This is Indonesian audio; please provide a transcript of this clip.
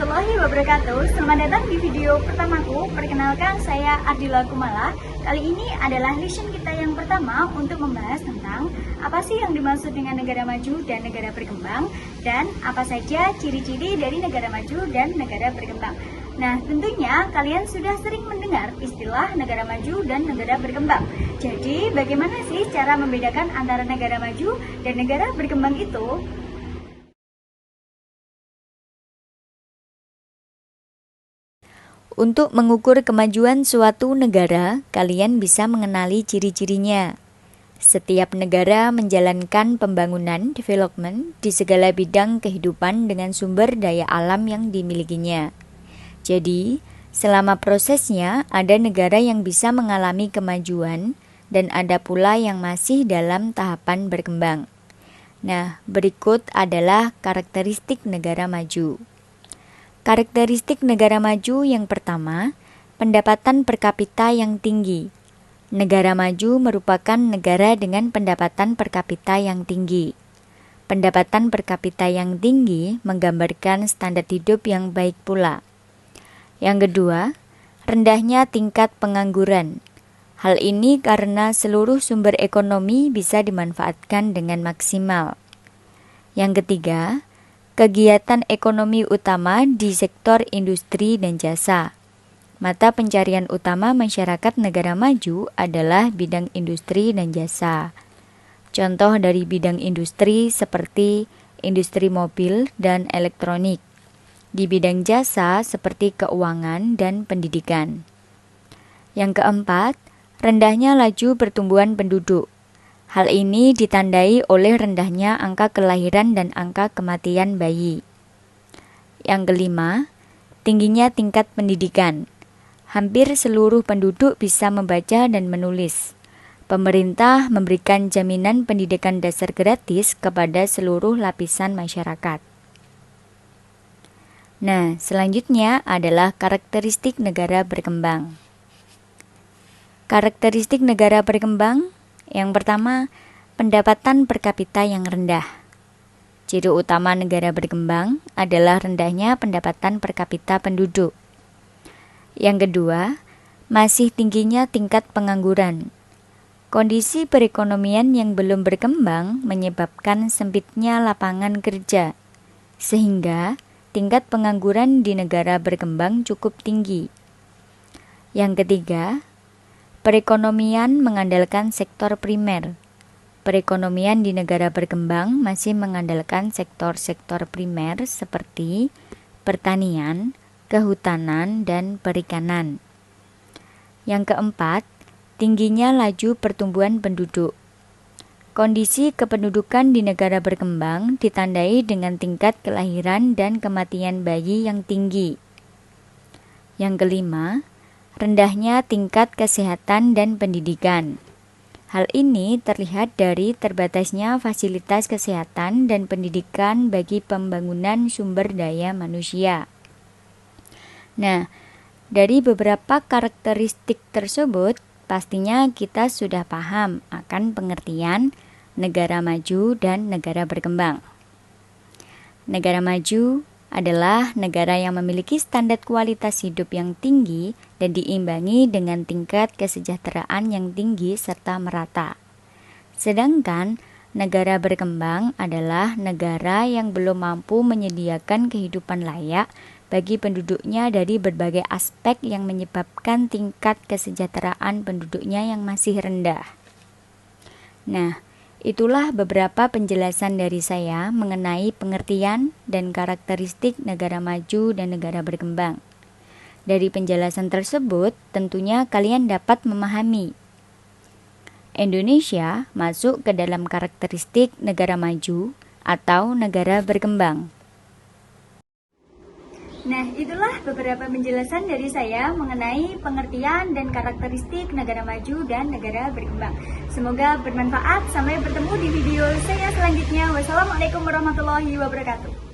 warahmatullahi wabarakatuh. Selamat datang di video pertamaku. Perkenalkan, saya Ardila Kumala. Kali ini adalah lesson kita yang pertama untuk membahas tentang apa sih yang dimaksud dengan negara maju dan negara berkembang, dan apa saja ciri-ciri dari negara maju dan negara berkembang. Nah, tentunya kalian sudah sering mendengar istilah negara maju dan negara berkembang. Jadi, bagaimana sih cara membedakan antara negara maju dan negara berkembang itu? Untuk mengukur kemajuan suatu negara, kalian bisa mengenali ciri-cirinya. Setiap negara menjalankan pembangunan development di segala bidang kehidupan dengan sumber daya alam yang dimilikinya. Jadi, selama prosesnya ada negara yang bisa mengalami kemajuan dan ada pula yang masih dalam tahapan berkembang. Nah, berikut adalah karakteristik negara maju. Karakteristik negara maju yang pertama, pendapatan per kapita yang tinggi. Negara maju merupakan negara dengan pendapatan per kapita yang tinggi. Pendapatan per kapita yang tinggi menggambarkan standar hidup yang baik pula. Yang kedua, rendahnya tingkat pengangguran. Hal ini karena seluruh sumber ekonomi bisa dimanfaatkan dengan maksimal. Yang ketiga, kegiatan ekonomi utama di sektor industri dan jasa. Mata pencarian utama masyarakat negara maju adalah bidang industri dan jasa. Contoh dari bidang industri seperti industri mobil dan elektronik. Di bidang jasa seperti keuangan dan pendidikan. Yang keempat, rendahnya laju pertumbuhan penduduk. Hal ini ditandai oleh rendahnya angka kelahiran dan angka kematian bayi. Yang kelima, tingginya tingkat pendidikan. Hampir seluruh penduduk bisa membaca dan menulis. Pemerintah memberikan jaminan pendidikan dasar gratis kepada seluruh lapisan masyarakat. Nah, selanjutnya adalah karakteristik negara berkembang. Karakteristik negara berkembang yang pertama, pendapatan per kapita yang rendah. Ciri utama negara berkembang adalah rendahnya pendapatan per kapita penduduk. Yang kedua, masih tingginya tingkat pengangguran. Kondisi perekonomian yang belum berkembang menyebabkan sempitnya lapangan kerja, sehingga tingkat pengangguran di negara berkembang cukup tinggi. Yang ketiga, perekonomian mengandalkan sektor primer. Perekonomian di negara berkembang masih mengandalkan sektor-sektor primer seperti pertanian, kehutanan, dan perikanan. Yang keempat, tingginya laju pertumbuhan penduduk. Kondisi kependudukan di negara berkembang ditandai dengan tingkat kelahiran dan kematian bayi yang tinggi. Yang kelima, rendahnya tingkat kesehatan dan pendidikan. Hal ini terlihat dari terbatasnya fasilitas kesehatan dan pendidikan bagi pembangunan sumber daya manusia. Nah, dari beberapa karakteristik tersebut, pastinya kita sudah paham akan pengertian negara maju dan negara berkembang. Negara maju adalah negara yang memiliki standar kualitas hidup yang tinggi dan diimbangi dengan tingkat kesejahteraan yang tinggi serta merata. Sedangkan negara berkembang adalah negara yang belum mampu menyediakan kehidupan layak bagi penduduknya dari berbagai aspek yang menyebabkan tingkat kesejahteraan penduduknya yang masih rendah. Nah, itulah beberapa penjelasan dari saya mengenai pengertian dan karakteristik negara maju dan negara berkembang. Dari penjelasan tersebut, tentunya kalian dapat memahami Indonesia masuk ke dalam karakteristik negara maju atau negara berkembang. Nah, itulah beberapa penjelasan dari saya mengenai pengertian dan karakteristik negara maju dan negara berkembang. Semoga bermanfaat. Sampai bertemu di video saya selanjutnya. Wassalamualaikum warahmatullahi wabarakatuh.